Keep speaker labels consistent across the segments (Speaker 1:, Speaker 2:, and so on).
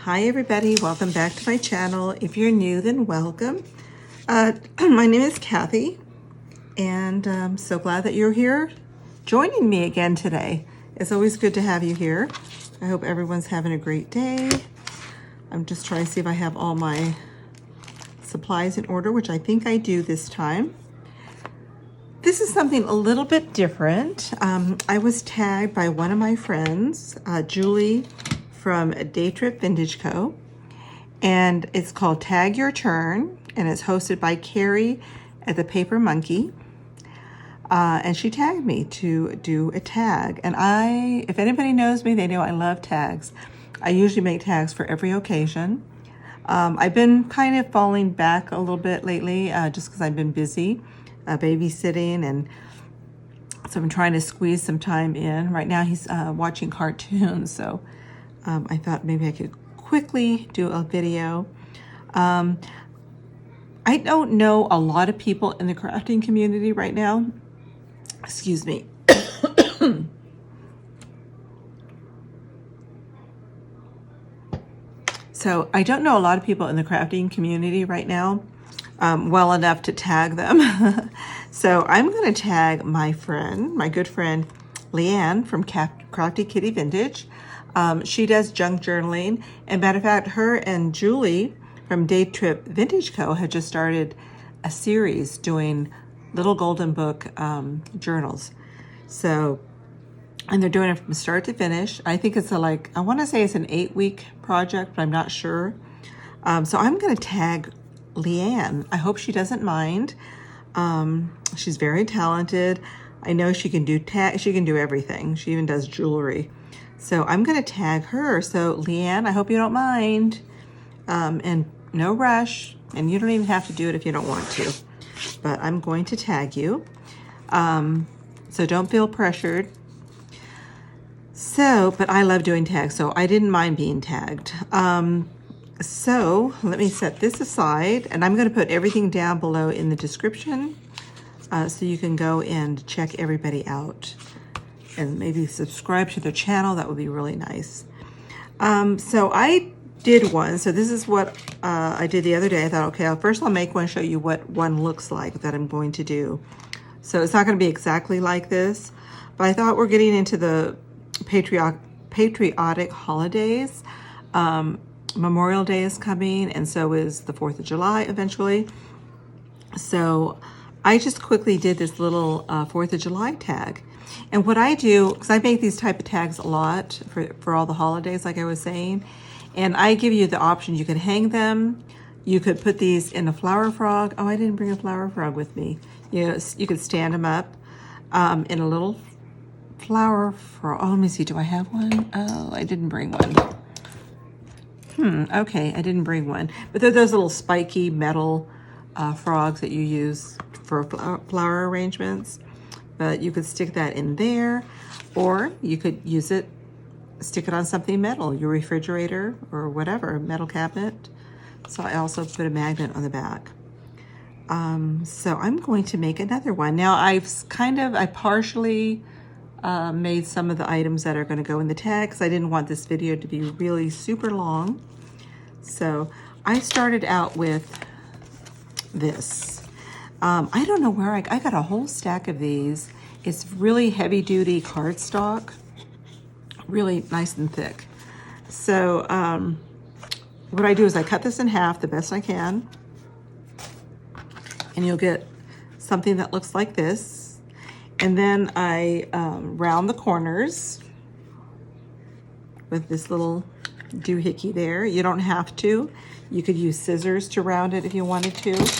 Speaker 1: Hi everybody, welcome back to my channel. If you're new, then welcome. My name is Kathy, and I'm so glad that you're here joining me again today. It's always good to have you here. I hope everyone's having a great day. I'm just trying to see if I have all my supplies in order, which I think I do this time. This is something a little bit different. I was tagged by one of my friends, Julie, from Day Trip Vintage Co. And it's called Tag Your Turn, and it's hosted by Carrie at the Paper Monkey. And she tagged me to do a tag. And if anybody knows me, they know I love tags. I usually make tags for every occasion. I've been kind of falling back a little bit lately, just because I've been busy babysitting, and so I'm trying to squeeze some time in. Right now he's watching cartoons, so I thought maybe I could quickly do a video. I don't know a lot of people in the crafting community right now. Excuse me. So I don't know a lot of people in the crafting community right now well enough to tag them. So I'm going to tag my good friend, Leanne from Crafty Kitty Vintage. She does junk journaling, and matter of fact, her and Julie from Day Trip Vintage Co. had just started a series doing little golden book journals. So, and they're doing it from start to finish. I think it's I want to say it's an 8-week project, but I'm not sure. So I'm going to tag Leanne. I hope she doesn't mind. She's very talented. I know she can do she can do everything. She even does jewelry. So I'm going to tag her. So Leanne, I hope you don't mind. And no rush. And you don't even have to do it if you don't want to. But I'm going to tag you. So don't feel pressured. But I love doing tags, so I didn't mind being tagged. So let me set this aside, and I'm going to put everything down below in the description, so you can go and check everybody out and maybe subscribe to their channel. That would be really nice. So I did one. So this is what I did the other day. I thought, okay, first I'll make one, show you what one looks like that I'm going to do. So it's not going to be exactly like this, but I thought we're getting into the patriotic holidays. Memorial Day is coming, and so is the 4th of July eventually. So I just quickly did this little 4th of July tag. And what I do, because I make these type of tags a lot for all the holidays, like I was saying, and I give you the option. You could hang them. You could put these in a flower frog. Oh, I didn't bring a flower frog with me. You could stand them up in a little flower frog. Oh, let me see. Do I have one? Oh, I didn't bring one. Okay, I didn't bring one. But they're those little spiky metal frogs that you use for flower arrangements. But you could stick that in there, or you could stick it on something metal, your refrigerator or whatever, metal cabinet. So I also put a magnet on the back. So I'm going to make another one. Now I partially made some of the items that are going to go in the tag, because I didn't want this video to be really super long. So I started out with this. I don't know where I got a whole stack of these. It's really heavy duty cardstock, really nice and thick. So what I do is I cut this in half the best I can, and you'll get something that looks like this. And then I round the corners with this little doohickey there. You don't have to. You could use scissors to round it if you wanted to.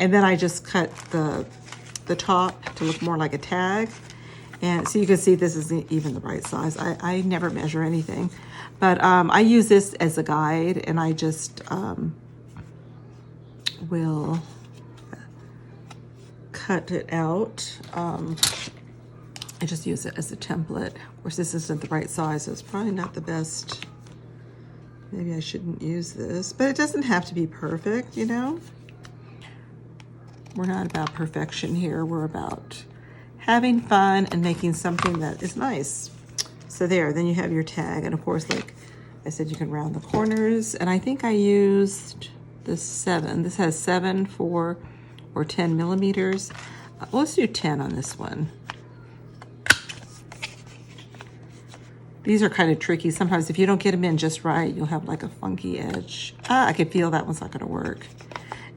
Speaker 1: And then I just cut the top to look more like a tag. And so you can see this isn't even the right size. I never measure anything. But I use this as a guide, and I just will cut it out. I just use it as a template. Of course, this isn't the right size, so it's probably not the best. Maybe I shouldn't use this, but it doesn't have to be perfect, you know? We're not about perfection here. We're about having fun and making something that is nice. So there, then you have your tag. And of course, like I said you can round the corners, and I think I used the 7. This has 7, 4, or 10 millimeters. Let's do 10 on this one. These are kind of tricky. Sometimes if you don't get them in just right, you'll have like a funky edge. I can feel that one's not gonna work.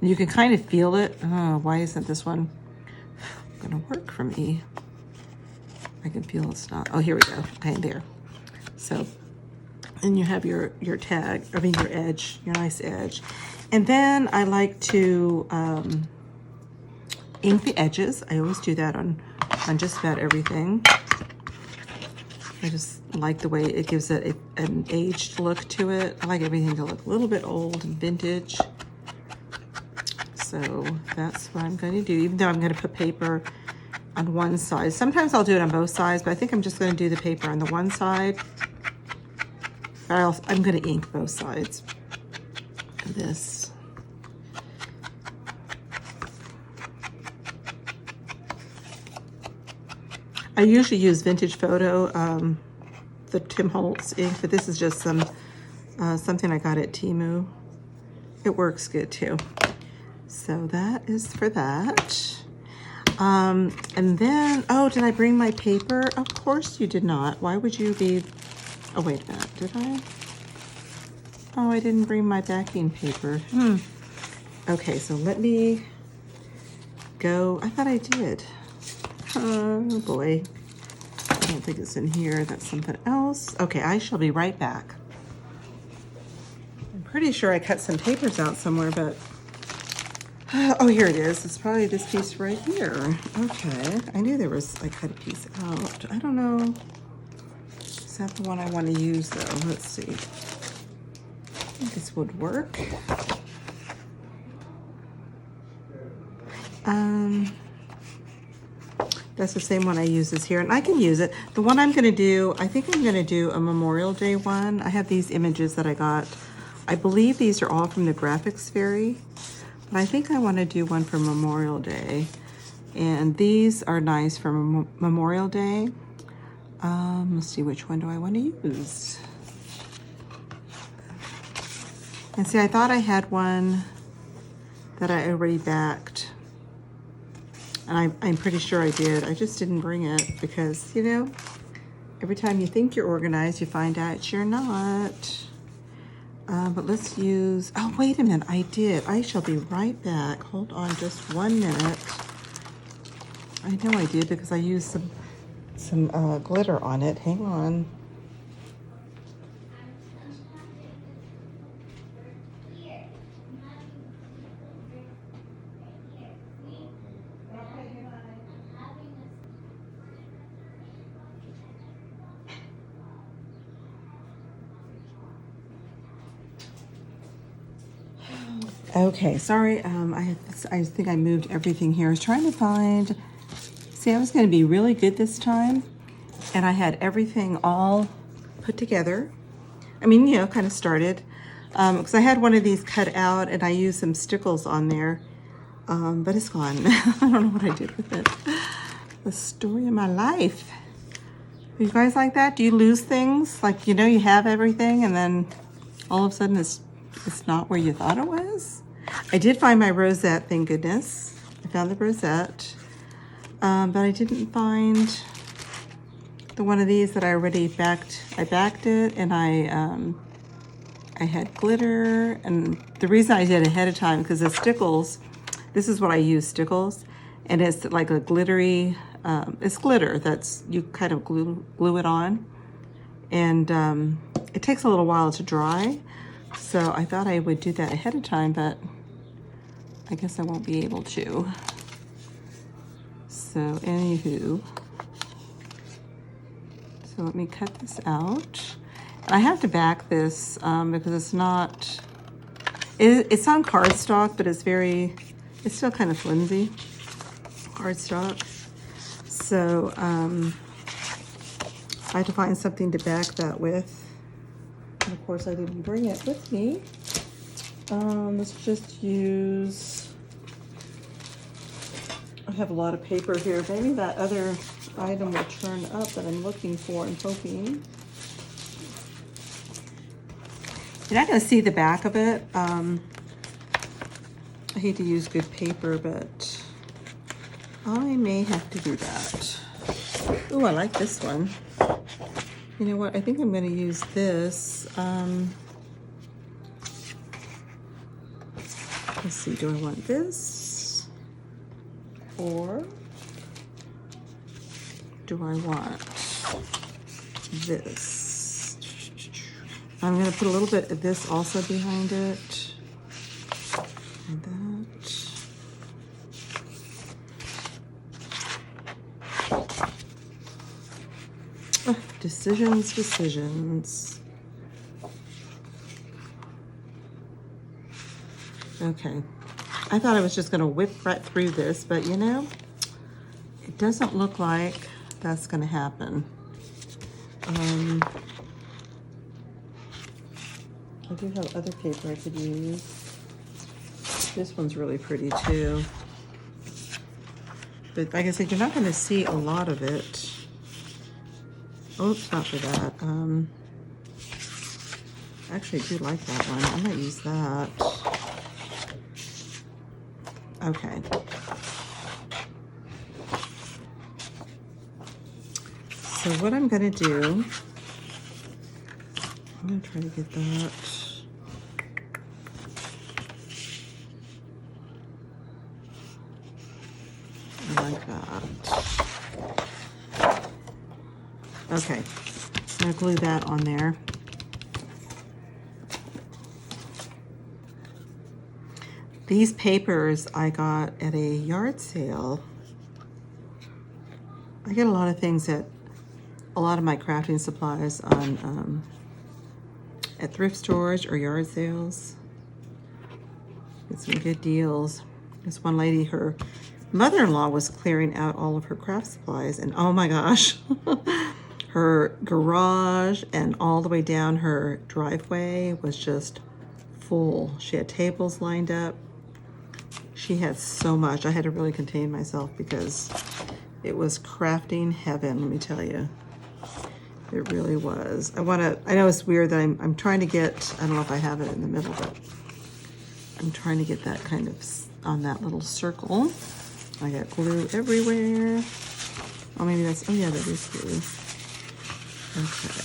Speaker 1: And you can kind of feel it. Oh, why isn't this one gonna work for me? I can feel it's not. Oh, here we go. Okay, there. So, and you have your tag, I mean your edge, your nice edge. And then I like to ink the edges. I always do that on just about everything. I just like the way it gives it an aged look to it. I like everything to look a little bit old and vintage. So that's what I'm going to do, even though I'm going to put paper on one side. Sometimes I'll do it on both sides, but I think I'm just going to do the paper on the one side. But I'm going to ink both sides of this. I usually use Vintage Photo, the Tim Holtz ink, but this is just something I got at Temu. It works good too. So that is for that. And then, oh, did I bring my paper? Of course you did not. Why would you be, oh, wait a minute, did I? Oh, I didn't bring my backing paper. Okay, so let me go. I thought I did. Oh boy. I don't think it's in here. That's something else. Okay, I shall be right back. I'm pretty sure I cut some papers out somewhere, but oh, here it is. It's probably this piece right here. Okay, I knew there was, I cut a piece out. I don't know. Is that the one I want to use though? Let's see. I think this would work. That's the same one I use as here, and I can use it. The one I'm gonna do, I think I'm gonna do a Memorial Day one. I have these images that I got. I believe these are all from the Graphics Fairy, but I think I wanna do one for Memorial Day. And these are nice for Memorial Day. Let's see, which one do I wanna use? And see, I thought I had one that I already backed. And I'm pretty sure I did. I just didn't bring it because, you know, every time you think you're organized, you find out you're not. But let's use, oh, wait a minute, I did. I shall be right back. Hold on just 1 minute. I know I did because I used some glitter on it. Hang on. Okay, sorry, I think I moved everything here. I was trying to find, see, I was gonna be really good this time, and I had everything all put together. I mean, you know, kind of started, because I had one of these cut out, and I used some stickles on there, but it's gone. I don't know what I did with it. The story of my life. You guys like that? Do you lose things? Like, you know, you have everything, and then all of a sudden it's not where you thought it was? I did find my rosette, thank goodness. I found the rosette, but I didn't find the one of these that I already backed. I backed it, and I had glitter, and the reason I did it ahead of time, because the stickles, this is what I use, stickles, and it's like a glittery, it's glitter that's, you kind of glue it on, and it takes a little while to dry. So I thought I would do that ahead of time, but I guess I won't be able to. So anywho, so let me cut this out. And I have to back this because it's not, it's on cardstock, but it's still kind of flimsy cardstock. So I had to find something to back that with. And of course, I didn't bring it with me. Let's just use, I have a lot of paper here. Maybe that other item will turn up that I'm looking for and hoping. You're not going to see the back of it. I hate to use good paper, but I may have to do that. Ooh, I like this one. You know what? I think I'm going to use this. Let's see, do I want this? Or do I want this? I'm going to put a little bit of this also behind it. And that. Oh, decisions. Okay. I thought I was just going to whip right through this, but you know, it doesn't look like that's going to happen. I do have other paper I could use. This one's really pretty too. But like I said, you're not going to see a lot of it. Oops, not for that. Actually, I do like that one. I might use that. Okay. So what I'm going to do, I'm going to try to get that. I like that. Okay, I'm going to glue that on there. These papers I got at a yard sale. I get a lot of things at a lot of my crafting supplies on at thrift stores or yard sales. Get some good deals. This one lady, her mother-in-law was clearing out all of her craft supplies, and oh my gosh, her garage and all the way down her driveway was just full. She had tables lined up. She had so much. I had to really contain myself because it was crafting heaven, let me tell you. It really was. I know it's weird that I'm trying to get, I don't know if I have it in the middle, but I'm trying to get that kind of on that little circle. I got glue everywhere. Oh, maybe that's, oh yeah, that is glue. Okay.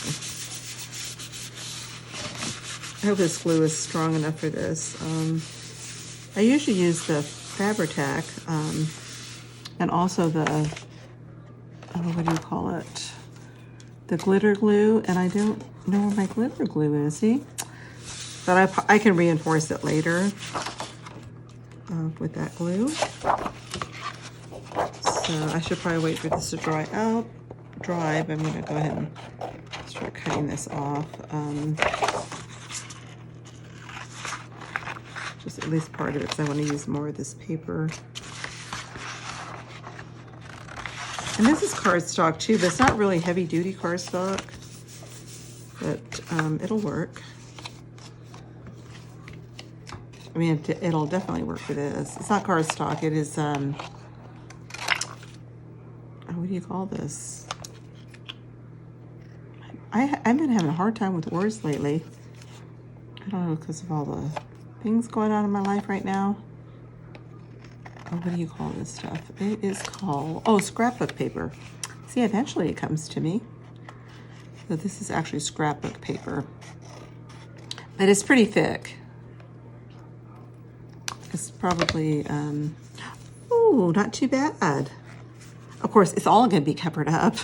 Speaker 1: I hope this glue is strong enough for this. I usually use the Fabri-Tac and also the, what do you call it? The glitter glue, and I don't know where my glitter glue is, see? But I can reinforce it later with that glue. So I should probably wait for this to dry, but I'm gonna go ahead and start cutting this off. Just at least part of it, because I want to use more of this paper. And this is cardstock too, but it's not really heavy duty cardstock, but it'll work. I mean, it'll definitely work for this. It's not cardstock, it is, what do you call this? I've been having a hard time with words lately. I don't know, because of all the things going on in my life right now. Oh, what do you call this stuff? It is called, oh, scrapbook paper. See, eventually it comes to me. So this is actually scrapbook paper. But it's pretty thick. It's probably, oh, not too bad. Of course, it's all going to be covered up,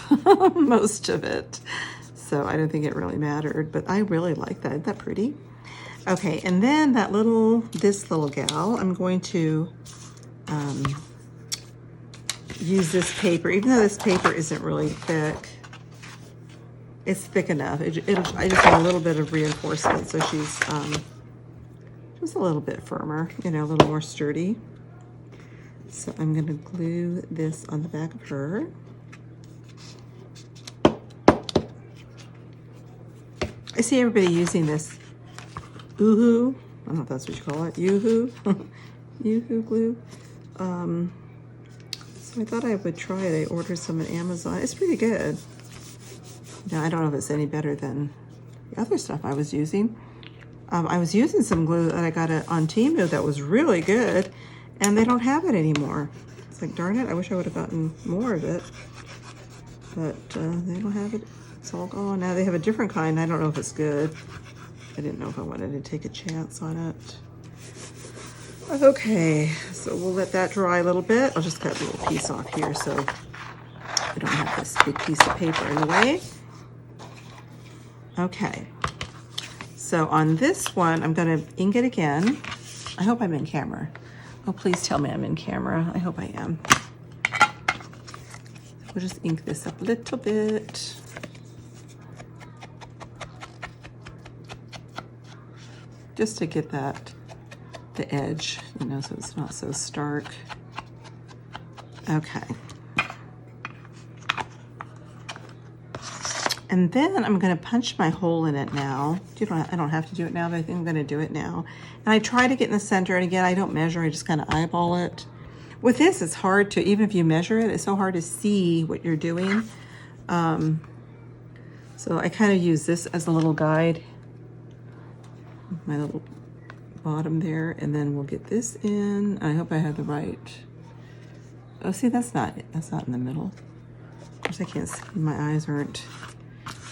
Speaker 1: most of it. So I don't think it really mattered, but I really like that. Isn't that pretty? Okay, and then this little gal, I'm going to use this paper, even though this paper isn't really thick. It's thick enough. I just need a little bit of reinforcement, so she's just a little bit firmer, you know, a little more sturdy. So I'm going to glue this on the back of her. I see everybody using this Oohoo. I don't know if that's what you call it. Yoo-hoo. Yoo-hoo glue. So I thought I would try it. I ordered some on Amazon. It's pretty good. Now, I don't know if it's any better than the other stuff I was using. I was using some glue that I got on Temu that was really good, and they don't have it anymore. It's like, darn it, I wish I would have gotten more of it. But they don't have it. It's all gone. Now they have a different kind. I don't know if it's good. I didn't know if I wanted to take a chance on it. Okay, so we'll let that dry a little bit. I'll just cut a little piece off here so I don't have this big piece of paper in the way. Okay, so on this one, I'm gonna ink it again. I hope I'm in camera. Oh, please tell me I'm in camera. I hope I am. We'll just ink this up a little bit. Just to get the edge, you know, so it's not so stark. Okay. And then I'm gonna punch my hole in it now. I don't have to do it now, but I think I'm gonna do it now. And I try to get in the center, and again, I don't measure, I just kind of eyeball it. With this, it's hard to, even if you measure it, it's so hard to see what you're doing. So I kind of use this as a little guide. My little bottom there, and then we'll get this in. I hope I have the right. Oh, see, that's not in the middle. Of course, I can't see. My eyes aren't.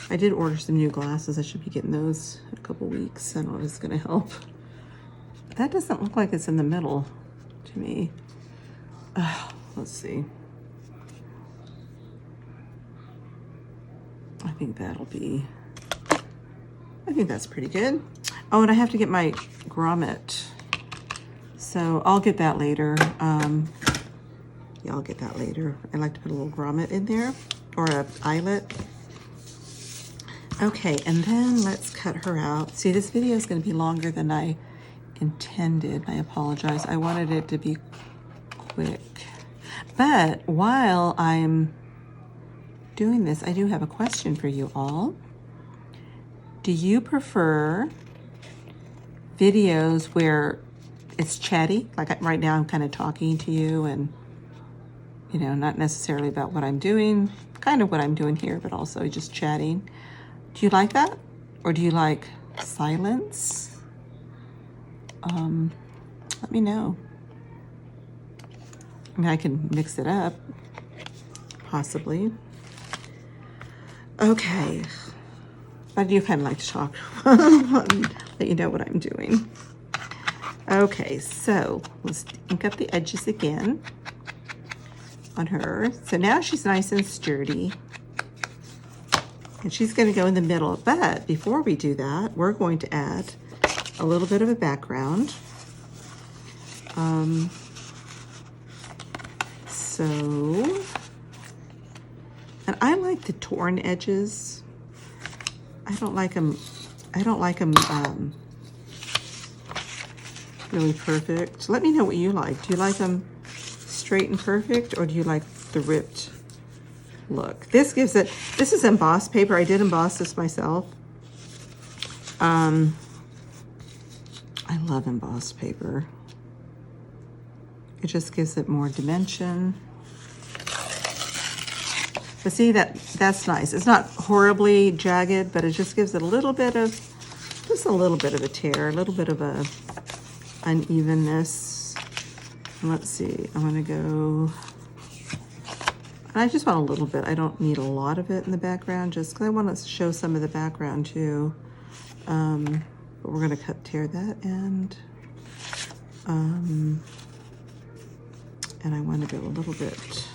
Speaker 1: I did order some new glasses. I should be getting those in a couple weeks. I don't know if it's going to help. That doesn't look like it's in the middle to me. Let's see. I think that's pretty good. Oh, and I have to get my grommet. So I'll get that later. Yeah, I'll get that later. I like to put a little grommet in there, or a eyelet. Okay, and then let's cut her out. See, this video is going to be longer than I intended. I apologize. I wanted it to be quick. But while I'm doing this, I do have a question for you all. Do you prefer videos where it's chatty? Like right now I'm kind of talking to you and, you know, not necessarily about what I'm doing, kind of what I'm doing here, but also just chatting. Do you like that? Or do you like silence? Let me know. I mean, I can mix it up, possibly. Okay. I do kind of like to talk. Let you know what I'm doing. Okay, so let's ink up the edges again on her. So now she's nice and sturdy. And she's going to go in the middle. But before we do that, we're going to add a little bit of a background. And I like the torn edges. I don't like them really perfect. Let me know what you like. Do you like them straight and perfect, or do you like the ripped look? This gives it, this is embossed paper. I did emboss this myself. I love embossed paper. It just gives it more dimension. But see, that's nice. It's not horribly jagged, but it just gives it a little bit of, just a little bit of a tear, a little bit of a unevenness. And let's see, I'm gonna go, I just want a little bit. I don't need a lot of it in the background, just because I want to show some of the background too. But we're gonna tear that end. And I want to go a little bit.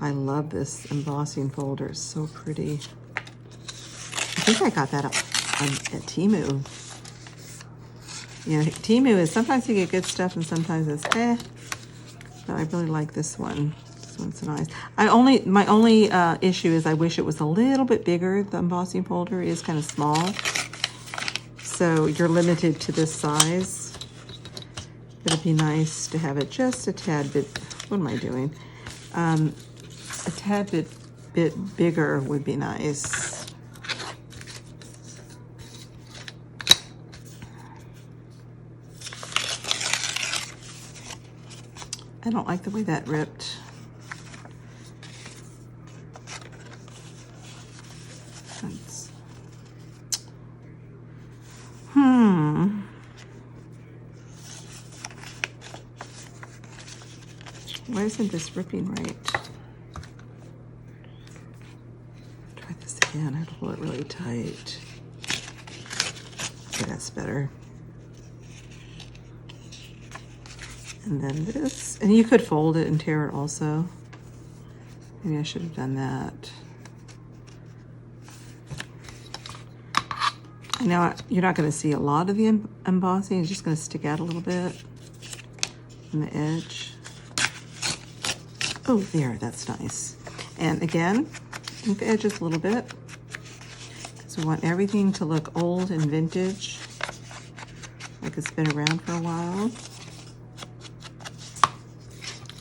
Speaker 1: I love this embossing folder. It's so pretty. I think I got that at Temu. You know, Temu is, sometimes you get good stuff and sometimes it's eh. But I really like this one. This one's nice. My only issue is I wish it was a little bit bigger. The embossing folder is kind of small. So you're limited to this size. It'd be nice to have it just a tad bit, what am I doing? A tad bit bigger would be nice. I don't like the way that ripped. isn't this ripping right? Try this again. I have to hold it really tight. Okay, that's better. And then this, and you could fold it and tear it also. Maybe I should have done that. Now, you're not going to see a lot of the embossing. It's just going to stick out a little bit on the edge. Oh, there, that's nice. And again, ink the edges a little bit. So we want everything to look old and vintage, like it's been around for a while.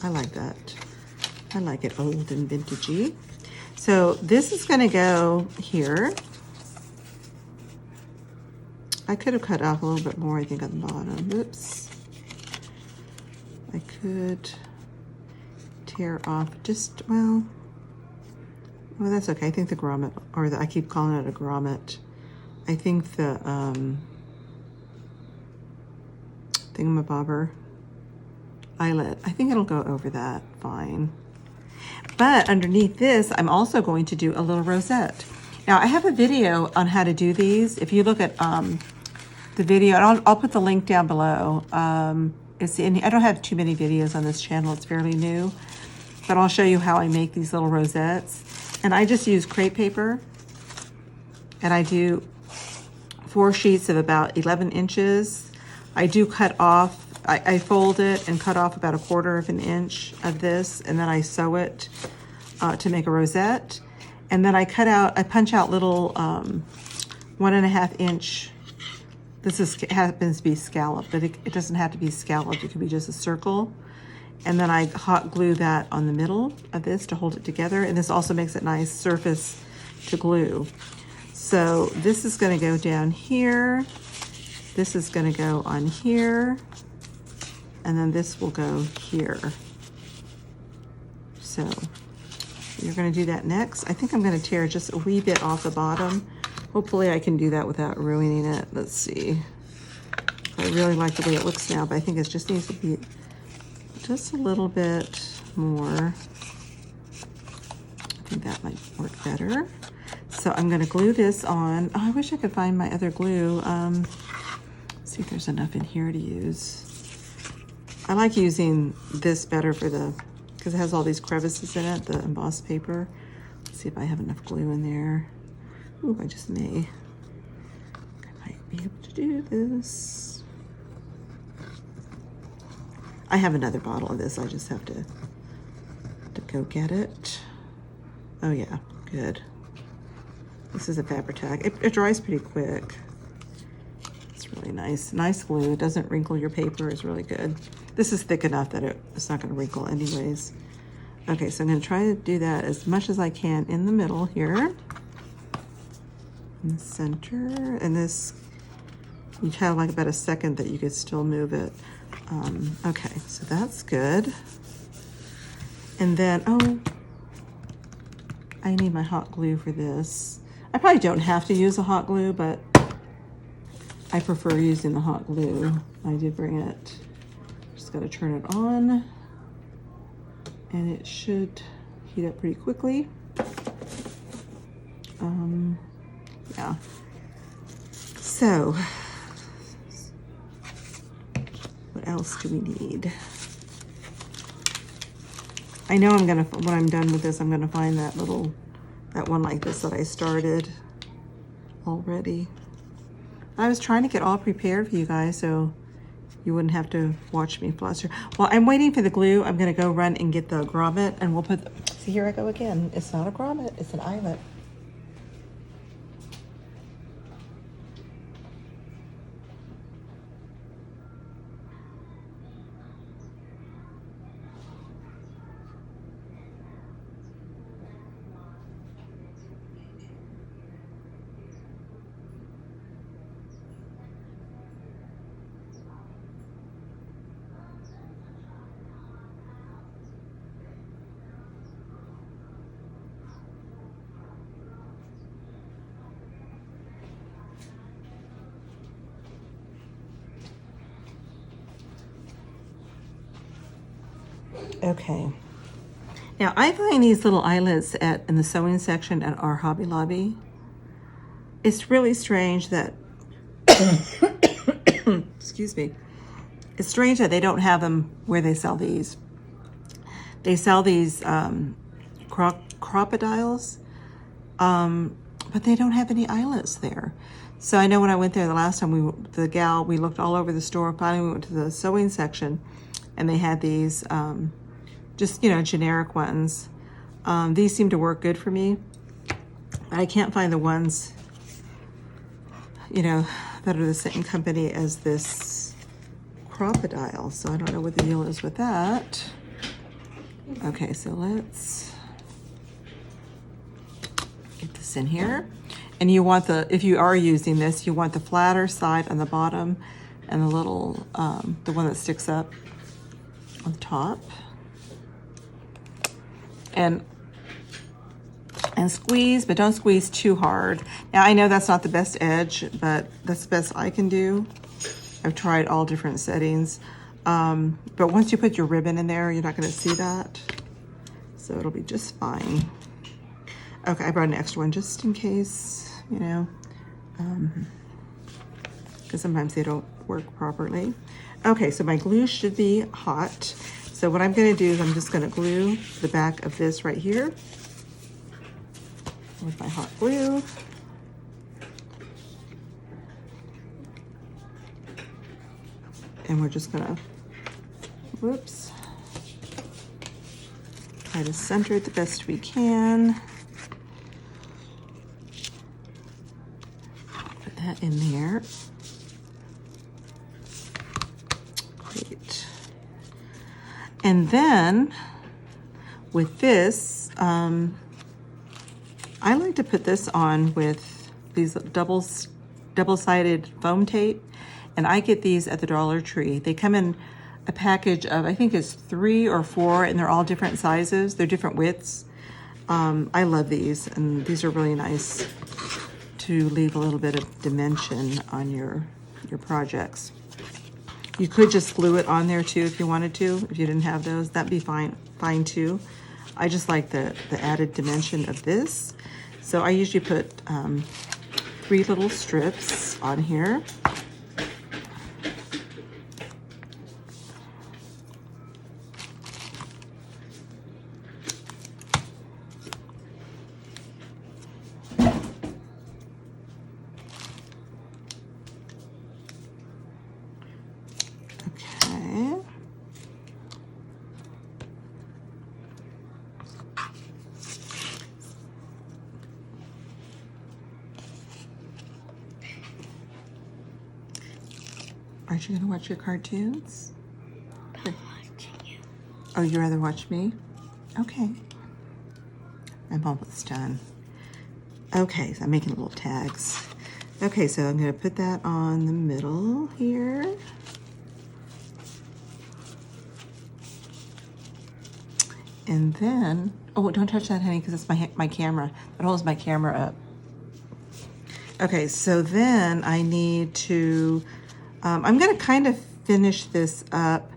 Speaker 1: I like that. I like it old and vintagey. So this is going to go here. I could have cut off a little bit more, I think, on the bottom. Oops. I could tear off just, well, that's okay. I think the grommet, or I keep calling it a grommet. I think the thingamabobber eyelet, I think it'll go over that fine. But underneath this, I'm also going to do a little rosette. Now, I have a video on how to do these. If you look at the video, and I'll put the link down below. It's in, I don't have too many videos on this channel. It's fairly new. But I'll show you how I make these little rosettes. And I just use crepe paper. And I do 4 sheets of about 11 inches. I do cut off, I fold it and cut off about 1/4 of an inch of this. And then I sew it to make a rosette. And then I punch out little 1.5 inch. This happens to be scalloped, but it doesn't have to be scalloped. It could be just a circle. And then I hot glue that on the middle of this to hold it together. And this also makes it nice surface to glue. So this is going to go down here. This is going to go on here. And then this will go here. So you're going to do that next. I think I'm going to tear just a wee bit off the bottom. Hopefully I can do that without ruining it. Let's see. I really like the way it looks now, but I think it just needs to be just a little bit more. I think that might work better. So I'm going to glue this on. Oh, I wish I could find my other glue. See if there's enough in here to use. I like using this better for because it has all these crevices in it, the embossed paper. Let's see if I have enough glue in there. Ooh, I just may. I might be able to do this. I have another bottle of this. I just have to go get it. Oh yeah, good. This is a Fabri-Tac. It dries pretty quick. It's really nice. Nice glue. It doesn't wrinkle your paper. It's really good. This is thick enough that it's not going to wrinkle anyways. Okay, so I'm going to try to do that as much as I can in the middle here. In the center. And this, you have like about a second that you could still move it. Okay, so that's good. And then, oh, I need my hot glue for this. I probably don't have to use a hot glue, but I prefer using the hot glue. I did bring it. Just got to turn it on. And it should heat up pretty quickly. Yeah. So, what else do we need? I know when I'm done with this, I'm gonna find that one like this that I started already. I was trying to get all prepared for you guys so you wouldn't have to watch me fluster. While I'm waiting for the glue, I'm gonna go run and get the grommet and we'll put, see, here I go again. It's not a grommet, it's an eyelet. Okay. Now I find these little eyelets in the sewing section at our Hobby Lobby. It's really strange that, excuse me, it's strange that they don't have them where they sell these. They sell these crocodiles, but they don't have any eyelets there. So I know when I went there the last time, we looked all over the store. Finally, we went to the sewing section, and they had these, just, generic ones. These seem to work good for me. But I can't find the ones, that are the same company as this crocodile. So I don't know what the deal is with that. Okay, so let's get this in here. And you want if you are using this, you want the flatter side on the bottom and the little, the one that sticks up on the top. And squeeze, but don't squeeze too hard. Now I know that's not the best edge, but that's the best I can do. I've tried all different settings. But once you put your ribbon in there, you're not gonna see that. So it'll be just fine. Okay, I brought an extra one just in case, because sometimes they don't work properly. Okay, so my glue should be hot. So what I'm gonna do is I'm just gonna glue the back of this right here with my hot glue. And we're just gonna, whoops, try to center it the best we can. Put that in there. Great. And then with this, I like to put this on with these double-sided foam tape, and I get these at the Dollar Tree. They come in a package of, I think it's 3 or 4, and they're all different sizes. They're different widths. I love these, and these are really nice to leave a little bit of dimension on your projects. You could just glue it on there too if you wanted to. If you didn't have those, that'd be fine too. I just like the added dimension of this. So I usually put 3 little strips on here. Aren't you going to watch your cartoons?
Speaker 2: I'm watching you.
Speaker 1: Oh, you'd rather watch me? Okay. I'm almost done. Okay, so I'm making little tags. Okay, so I'm going to put that on the middle here. And then, oh, don't touch that, honey, because it's my camera. That holds my camera up. Okay, so then I need to, I'm going to kind of finish this up.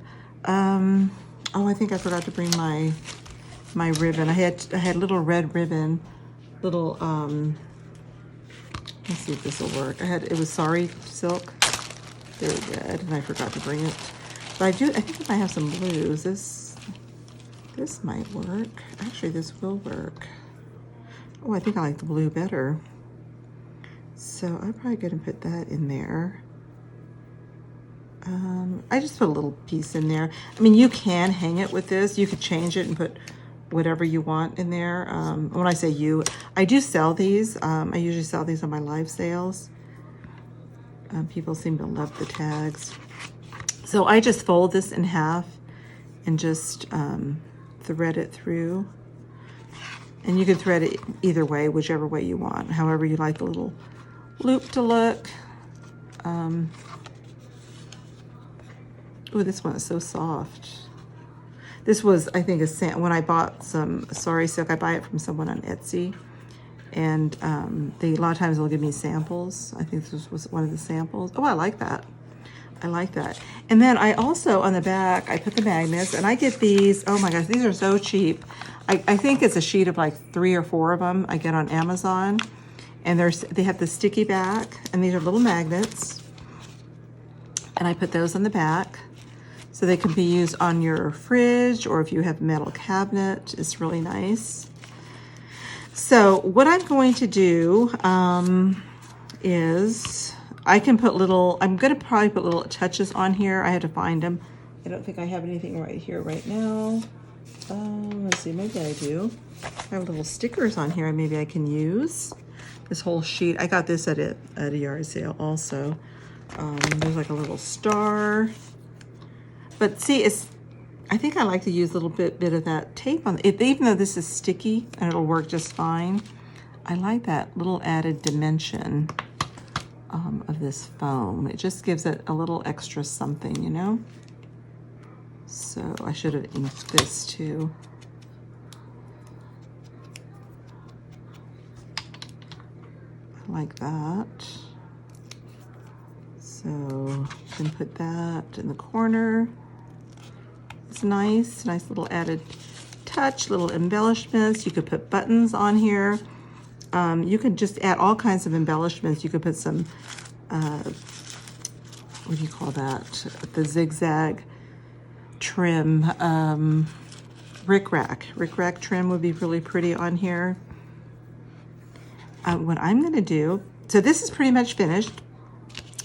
Speaker 1: Oh, I think I forgot to bring my ribbon. I had little red ribbon, little, let's see if this will work. it was Sari silk. Very red, and I forgot to bring it. But I think I might have some blues. This might work. Actually, this will work. Oh, I think I like the blue better. So I'm probably going to put that in there. I just put a little piece in there. I mean, you can hang it with this. You could change it and put whatever you want in there. When I say I do sell these. I usually sell these on my live sales. People seem to love the tags. So I just fold this in half and just thread it through. And you can thread it either way, whichever way you want, however you like the little loop to look. Oh, this one is so soft. This was, I think, when I bought some Sari silk, I buy it from someone on Etsy. And a lot of times they'll give me samples. I think this was one of the samples. Oh, I like that. I like that. And then I also, on the back, I put the magnets, and I get these. Oh my gosh, these are so cheap. I think it's a sheet of like 3 or 4 of them I get on Amazon. And they have the sticky back, and these are little magnets. And I put those on the back. So they can be used on your fridge, or if you have a metal cabinet, it's really nice. So what I'm going to do is I can put I'm going to probably put little touches on here. I had to find them. I don't think I have anything right here right now. Let's see, maybe I do. I have little stickers on here maybe I can use. This whole sheet, I got this at a yard sale also. There's like a little star. But see, I think I like to use a little bit of that tape on it, even though this is sticky and it'll work just fine. I like that little added dimension of this foam. It just gives it a little extra something, you know? So I should have inked this too. I like that. So you can put that in the corner. It's nice little added touch, little embellishments. You could put buttons on here. You could just add all kinds of embellishments. You could put some, what do you call that? The zigzag trim, rickrack trim would be really pretty on here. What I'm gonna do, so this is pretty much finished,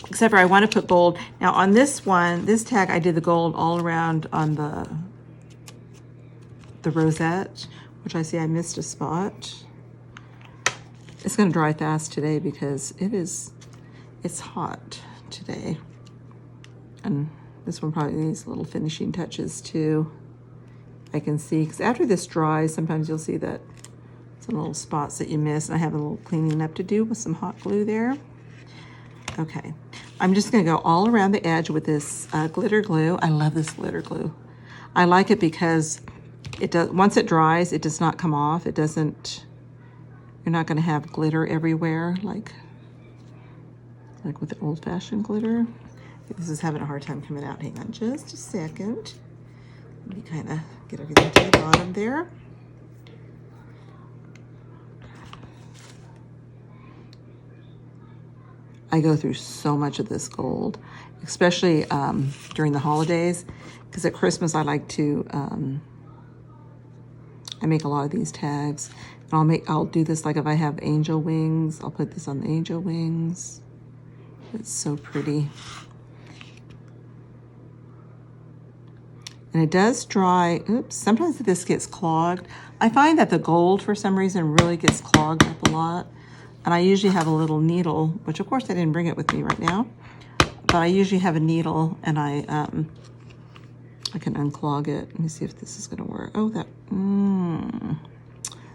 Speaker 1: except for I want to put gold. Now on this one, this tag, I did the gold all around on the rosette, which I see I missed a spot. It's going to dry fast today because it's hot today. And this one probably needs little finishing touches too. I can see, because after this dries, sometimes you'll see that some little spots that you miss. And I have a little cleaning up to do with some hot glue there. Okay, I'm just gonna go all around the edge with this glitter glue. I love this glitter glue. I like it because it does, once it dries, it does not come off. It doesn't, you're not gonna have glitter everywhere like with the old-fashioned glitter. This is having a hard time coming out. Hang on just a second. Let me kind of get everything to the bottom there. I go through so much of this gold, especially during the holidays, because at Christmas I like to, I make a lot of these tags. And I'll do this like if I have angel wings, I'll put this on the angel wings. It's so pretty. And it does dry, oops, sometimes this gets clogged. I find that the gold for some reason really gets clogged up a lot. And I usually have a little needle, which of course I didn't bring it with me right now, but I usually have a needle and I can unclog it. Let me see if this is gonna work. Oh,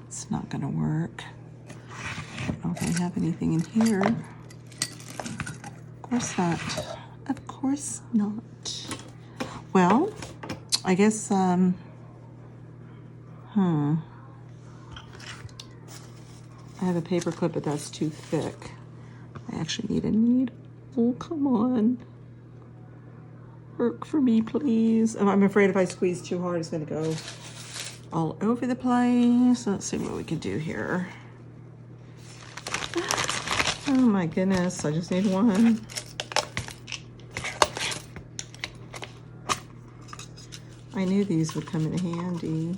Speaker 1: it's not gonna work. I don't know if I have anything in here. Of course not. Of course not. Well, I guess, I have a paper clip, but that's too thick. I actually need a needle. Oh, come on. Work for me, please. Oh, I'm afraid if I squeeze too hard, it's gonna go all over the place. Let's see what we can do here. Oh my goodness, I just need one. I knew these would come in handy.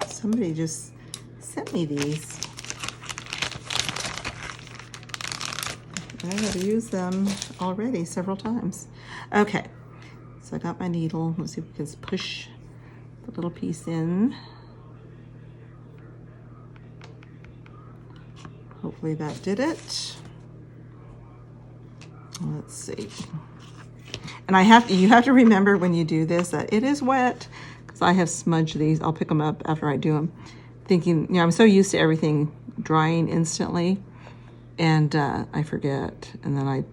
Speaker 1: Somebody just sent me these. I have used them already several times. Okay, so I got my needle. Let's see if we can push the little piece in. Hopefully that did it. Let's see. And you have to remember when you do this that it is wet, because I have smudged these. I'll pick them up after I do them, thinking, I'm so used to everything drying instantly, and I forget, and then I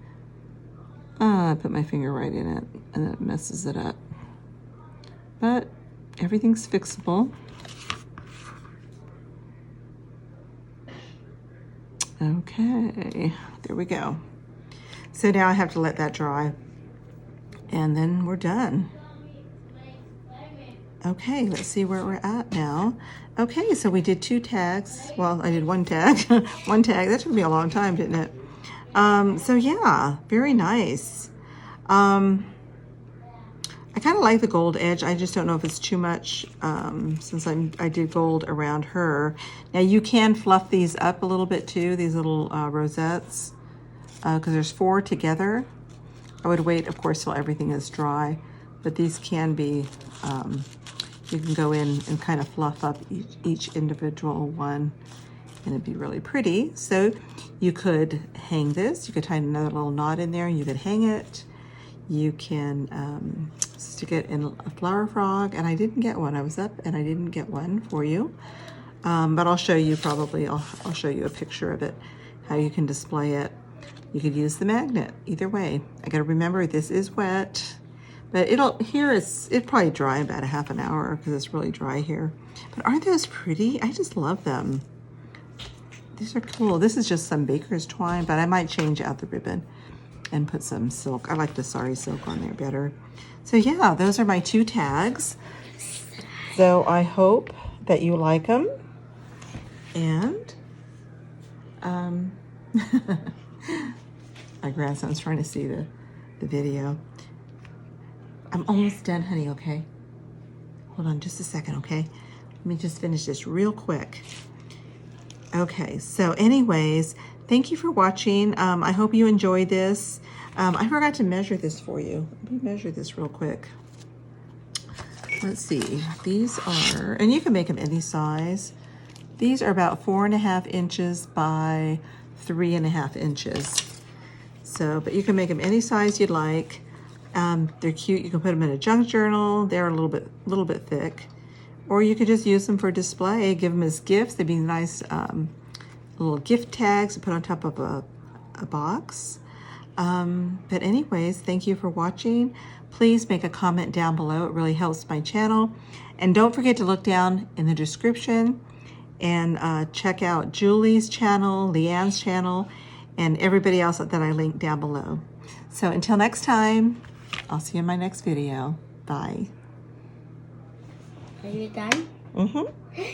Speaker 1: put my finger right in it, and it messes it up. But everything's fixable. Okay, there we go. So now I have to let that dry, and then we're done. Okay, let's see where we're at now. Okay, so we did 2 tags. Well, I did 1 tag. 1 tag. That took me a long time, didn't it? So yeah, very nice. I kind of like the gold edge. I just don't know if it's too much since I did gold around her. Now you can fluff these up a little bit too, these little rosettes, because there's 4 together. I would wait, of course, till everything is dry, but these can be, you can go in and kind of fluff up each individual one, and it'd be really pretty. So you could hang this, you could tie another little knot in there, and you could hang it. You can stick it in a flower frog, and I didn't get one. I was up and I didn't get one for you, but I'll show you probably. I'll show you a picture of it, how you can display it. You could use the magnet. Either way, I got to remember this is wet, but it'll probably dry about a half an hour because it's really dry here. But aren't those pretty? I just love them. These are cool. This is just some baker's twine, but I might change out the ribbon and put some silk. I like the sari silk on there better. So yeah, those are my 2 tags. So I hope that you like them. And my grandson's trying to see the video. I'm almost done, honey, okay? Hold on just a second, okay? Let me just finish this real quick. Okay, so anyways, thank you for watching. I hope you enjoyed this. I forgot to measure this for you. Let me measure this real quick. Let's see. These are, and you can make them any size. These are about 4.5 inches by 3.5 inches. So, but you can make them any size you'd like. They're cute. You can put them in a junk journal. They're a little bit thick. Or you could just use them for display, give them as gifts. They'd be nice little gift tags to put on top of a box. But anyways, thank you for watching. Please make a comment down below. It really helps my channel. And don't forget to look down in the description and check out Julie's channel, Leanne's channel, and everybody else that I linked down below. So until next time, I'll see you in my next video. Bye.
Speaker 2: Are you done?
Speaker 1: Mm-hmm.